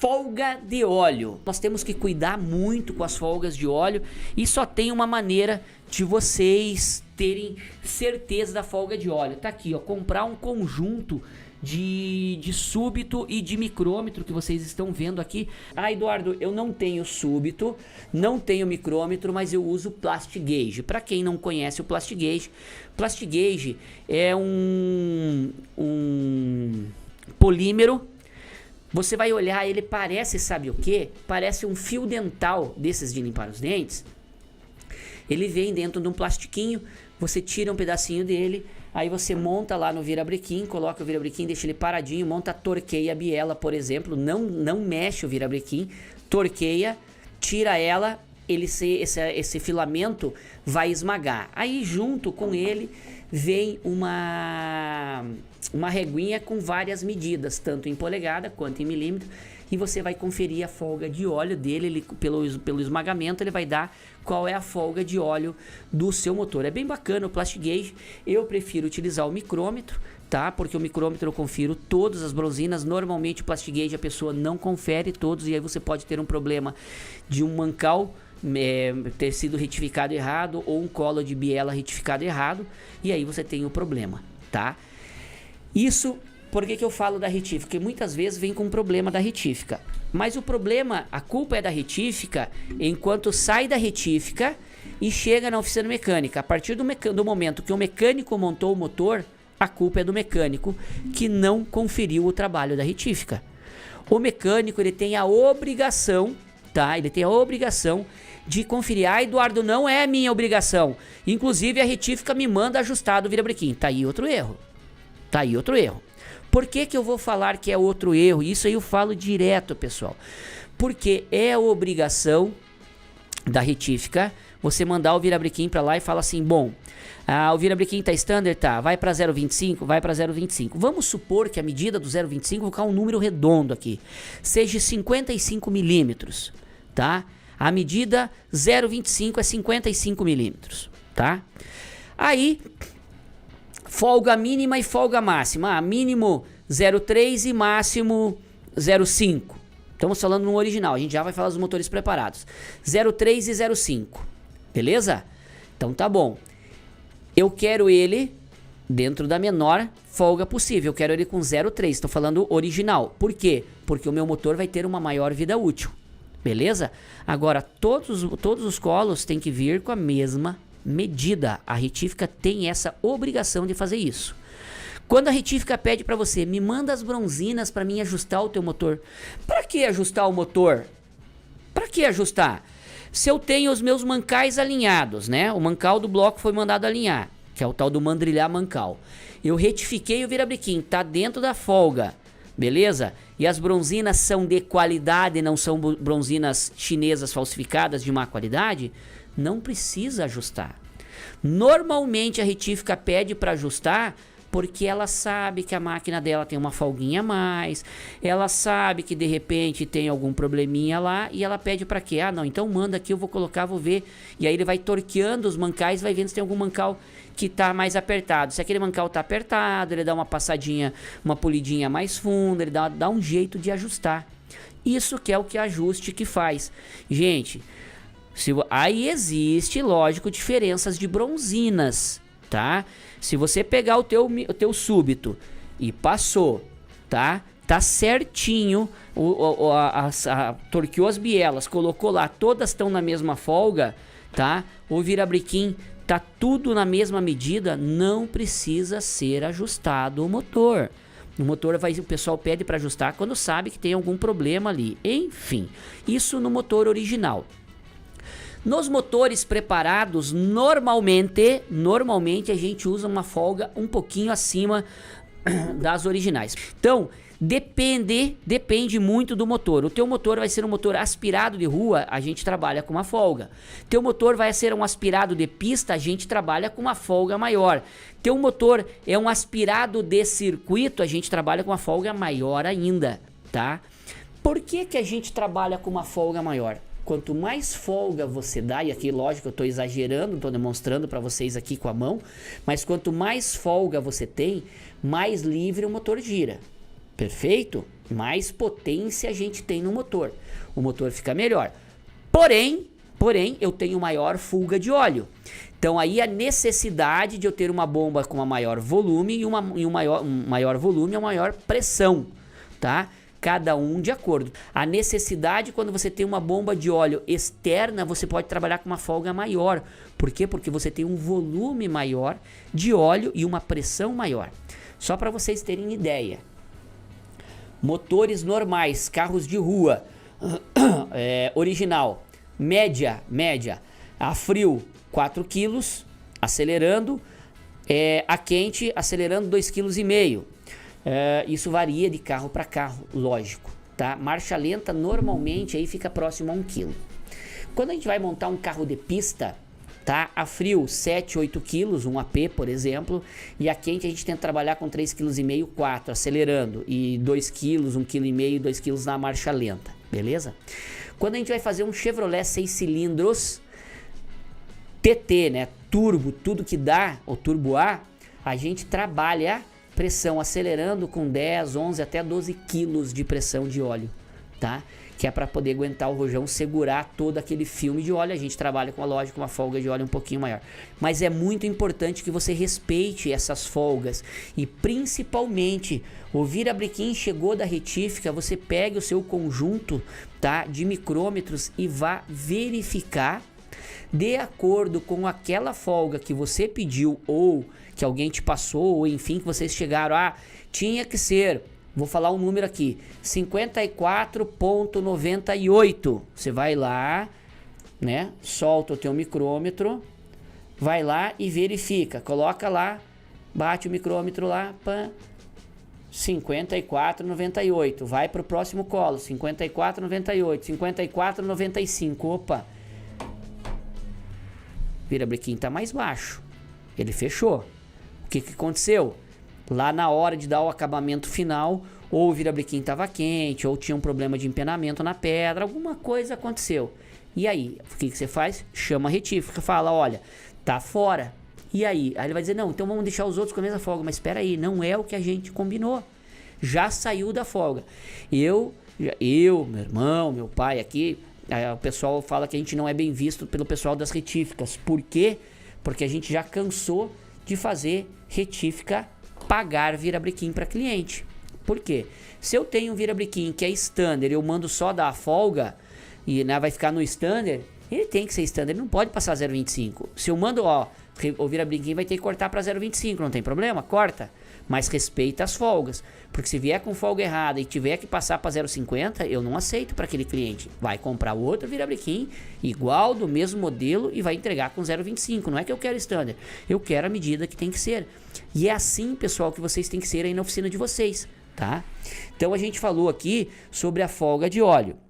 folga de óleo. Nós temos que cuidar muito com as folgas de óleo e só tem uma maneira de vocês terem certeza da folga de óleo. Tá aqui, ó, comprar um conjunto de súbito e de micrômetro que vocês estão vendo aqui. Ah, Eduardo, eu não tenho súbito, não tenho micrômetro, mas eu uso plastic gauge. Para quem não conhece o plastic gauge é um polímero. Você vai olhar, ele parece, sabe o que? Parece um fio dental desses de limpar os dentes. Ele vem dentro de um plastiquinho, você tira um pedacinho dele, aí você monta lá no virabrequim, coloca o virabrequim, deixa ele paradinho, monta, torqueia a biela, por exemplo, não mexe o virabrequim, torqueia, tira ela, esse filamento vai esmagar. Aí junto com ele vem uma reguinha com várias medidas, tanto em polegada quanto em milímetro, e você vai conferir a folga de óleo dele, pelo esmagamento ele vai dar qual é a folga de óleo do seu motor. É bem bacana o plastic gauge. Eu prefiro utilizar o micrômetro, tá? Porque o micrômetro eu confiro todas as bronzinas. Normalmente o plastic gauge a pessoa não confere todos, e aí você pode ter um problema de um mancal ter sido retificado errado, ou um colo de biela retificado errado, e aí você tem o problema, tá? Isso, por que eu falo da retífica? Porque muitas vezes vem com problema da retífica, mas o problema, a culpa é da retífica enquanto sai da retífica e chega na oficina mecânica. A partir do momento que o mecânico montou o motor, a culpa é do mecânico que não conferiu o trabalho da retífica. O mecânico, ele tem a obrigação, tá? Ele tem a obrigação de conferir. Ah, Eduardo, não é minha obrigação. Inclusive a retífica me manda ajustar do virabrequim. Tá aí outro erro. Tá aí outro erro. Por que eu vou falar que é outro erro? Isso aí eu falo direto, pessoal. Porque é a obrigação da retífica você mandar o virabrequim para lá e fala assim, bom, o virabrequim tá standard, tá, vai para 0,25, vai para 0,25. Vamos supor que a medida do 0,25, vou colocar um número redondo aqui, seja 55 milímetros, tá? A medida 0,25 é 55 milímetros, tá? Aí, folga mínima e folga máxima. Mínimo 0,3 e máximo 0,5. Estamos falando no original, a gente já vai falar dos motores preparados. 0,3 e 0,5, beleza? Então tá bom. Eu quero ele dentro da menor folga possível. Eu quero ele com 0,3, estou falando original. Por quê? Porque o meu motor vai ter uma maior vida útil. Beleza? Agora, todos os colos têm que vir com a mesma medida. A retífica tem essa obrigação de fazer isso. Quando a retífica pede para você, me manda as bronzinas para mim ajustar o teu motor. Para que ajustar o motor? Para que ajustar? Se eu tenho os meus mancais alinhados, né? O mancal do bloco foi mandado alinhar, que é o tal do mandrilhar mancal. Eu retifiquei o virabrequim, tá dentro da folga. Beleza? E as bronzinas são de qualidade, não são bronzinas chinesas falsificadas de má qualidade, não precisa ajustar. Normalmente a retífica pede para ajustar porque ela sabe que a máquina dela tem uma folguinha a mais, ela sabe que de repente tem algum probleminha lá e ela pede para quê? Ah, não, então manda aqui, eu vou colocar, vou ver. E aí ele vai torqueando os mancais, vai vendo se tem algum mancal que tá mais apertado. Se aquele mancal tá apertado, ele dá uma passadinha, uma polidinha mais funda, ele dá um jeito de ajustar. Isso que é o que ajuste que faz. Gente, aí existe, lógico, diferenças de bronzinas, tá? Se você pegar o teu súbito e passou, tá? Tá certinho, torqueou as bielas, colocou lá, todas estão na mesma folga, tá? O virabrequim tá tudo na mesma medida, não precisa ser ajustado o motor. O motor o pessoal pede para ajustar quando sabe que tem algum problema ali. Enfim, isso no motor original. Nos motores preparados, normalmente a gente usa uma folga um pouquinho acima das originais. Então, depende muito do motor. O teu motor vai ser um motor aspirado de rua, a gente trabalha com uma folga. Teu motor vai ser um aspirado de pista, a gente trabalha com uma folga maior. Teu motor é um aspirado de circuito, a gente trabalha com uma folga maior ainda, tá? Por que a gente trabalha com uma folga maior? Quanto mais folga você dá, e aqui lógico eu estou exagerando, estou demonstrando para vocês aqui com a mão, mas quanto mais folga você tem, mais livre o motor gira. Perfeito? mais potência a gente tem no motor. O motor fica melhor. Porém, eu tenho maior fuga de óleo. Então aí a necessidade de eu ter uma bomba com um maior volume e um maior volume e uma maior pressão, tá? Cada um de acordo. A necessidade, quando você tem uma bomba de óleo externa, você pode trabalhar com uma folga maior. Por quê? Porque você tem um volume maior de óleo e uma pressão maior. Só para vocês terem ideia. Motores normais, carros de rua, original, média, a frio 4 kg, acelerando, a quente, acelerando 2,5 kg. Isso varia de carro para carro, lógico, tá? Marcha lenta normalmente aí fica próximo a 1 kg. Quando a gente vai montar um carro de pista, tá? A frio 7, 8 kg, um AP, por exemplo, e a quente a gente tenta trabalhar com 3,5 kg, 4, acelerando, e 2 kg, 1,5 kg, 2 kg na marcha lenta, beleza? Quando a gente vai fazer um Chevrolet 6 cilindros TT, né? Turbo, tudo que dá, ou Turbo A, a gente trabalha pressão acelerando com 10, 11 até 12 quilos de pressão de óleo, tá? Que é para poder aguentar o rojão, segurar todo aquele filme de óleo. A gente trabalha com a lógica, uma folga de óleo um pouquinho maior. Mas é muito importante que você respeite essas folgas e principalmente o virabrequim chegou da retífica, você pegue o seu conjunto, tá, de micrômetros e vá verificar de acordo com aquela folga que você pediu ou que alguém te passou, ou enfim, que vocês chegaram, tinha que ser, vou falar um número aqui, 54,98. Você vai lá, né, solta o teu micrômetro, vai lá e verifica, coloca lá, bate o micrômetro lá, 54,98, vai para o próximo colo, 54,98, 54,95, opa, virabrequim tá mais baixo, ele fechou. O que aconteceu? Lá na hora de dar o acabamento final, ou o virabrequim estava quente, ou tinha um problema de empenamento na pedra, alguma coisa aconteceu. E aí, o que você faz? Chama a retífica, fala, olha, tá fora. E aí? Aí ele vai dizer, não, então vamos deixar os outros com a mesma folga. Mas espera aí, não é o que a gente combinou. Já saiu da folga. Eu, meu irmão, meu pai aqui, o pessoal fala que a gente não é bem visto pelo pessoal das retíficas. Por quê? Porque a gente já cansou de fazer retífica pagar virabrequim para cliente. Por quê? Se eu tenho um virabrequim que é standard, eu mando só dar a folga e, né, vai ficar no standard, ele tem que ser standard, ele não pode passar 0,25. Se eu mando, o virabrequim vai ter que cortar para 0,25, não tem problema, corta. Mas respeita as folgas, porque se vier com folga errada e tiver que passar para 0,50, eu não aceito para aquele cliente. Vai comprar outro virabrequim igual, do mesmo modelo e vai entregar com 0,25. Não é que eu quero standard, eu quero a medida que tem que ser. E é assim, pessoal, que vocês têm que ser aí na oficina de vocês, tá? Então a gente falou aqui sobre a folga de óleo.